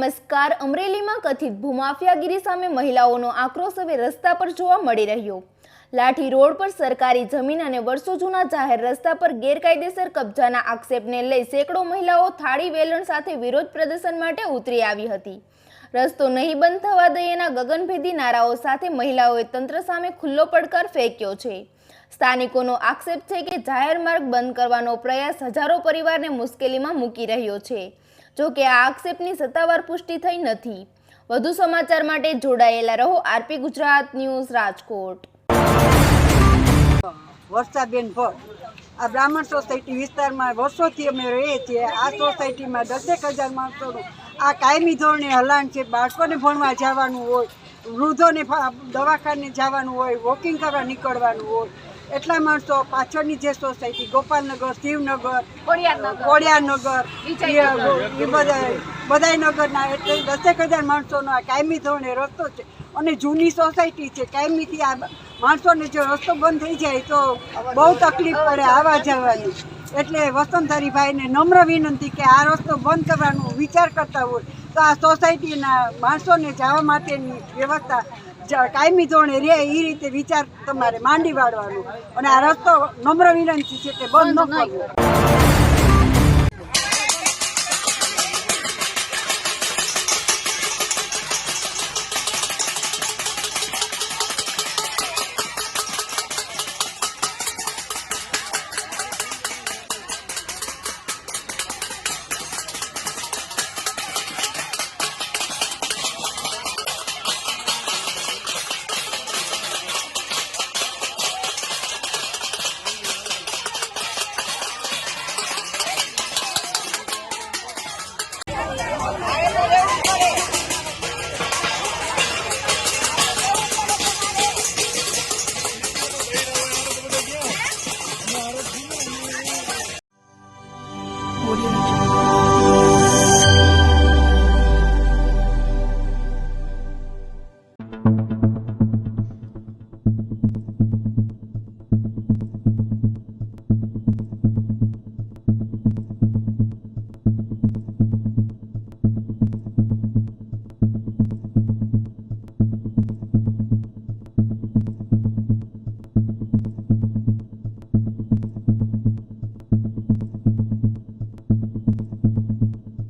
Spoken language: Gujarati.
નમસ્કાર। અમરેલીમાં કથિત ભૂમાફિયાગીરી સામે મહિલાઓનો આક્રોશ હવે રસ્તા પર જોવા મળી રહ્યો। લાઠી રોડ પર સરકારી જમીન અને વર્ષો જૂના જાહેર રસ્તા પર ગેરકાયદેસર કબજાના આક્ષેપને લઈ સેંકડો મહિલાઓ થાળી વેલણ સાથે વિરોધ પ્રદર્શન માટે ઉતરી આવી હતી। રસ્તો નહીં બંધ થવા દઈએના ગગનભેદી નારાઓ સાથે મહિલાઓએ તંત્ર સામે ખુલ્લો પડકાર ફેંક્યો છે। સ્થાનિકોનો આક્ષેપ છે કે જાહેર માર્ગ બંધ કરવાનો પ્રયાસ હજારો પરિવારને મુશ્કેલીમાં મૂકી રહ્યો છે। જો કે આ આક્ષેપની સત્તાવાર પુષ્ટિ થઈ નથી। વધુ સમાચાર માટે જોડાયેલા રહો આરપી ગુજરાત ન્યૂઝ રાજકોટ। વર્ષાબેન ભટ્ટ આ બ્રાહ્મણ સોસાયટી વિસ્તારમાં વર્ષોથી અમે રહીએ છીએ। આ સોસાયટીમાં 10,000 માણસોનું આ કાયમી ધોરણે હલાણ છે। બાળકોને ભણવા જવાનું હોય, વૃદ્ધોને દવાખાને જવાનું હોય, વોકિંગ કરવા નીકળવાનું હોય, એટલા માણસો પાછળની જે સોસાયટી ગોપાલનગર, શિવનગર, કોડિયાનગર એ બધાય નગરના એટલે 10,000 માણસોનો આ કાયમી ધોરણે રસ્તો છે અને જૂની સોસાયટી છે। કાયમીથી આ માણસોને જો રસ્તો બંધ થઈ જાય તો બહુ તકલીફ પડે આવવા જવાની। એટલે વસંતહરીભાઈને નમ્ર વિનંતી કે આ રસ્તો બંધ કરવાનો વિચાર કરતા હોય તો આ સોસાયટીના માણસોને જવા માટેની વ્યવસ્થા કાયમી ધોરણે રહે એ રીતે વિચાર તમારે માંડી વાળવાનો અને આ રસ્તો નમ્ર વિનંતી છે કે બંધ ન કરવો।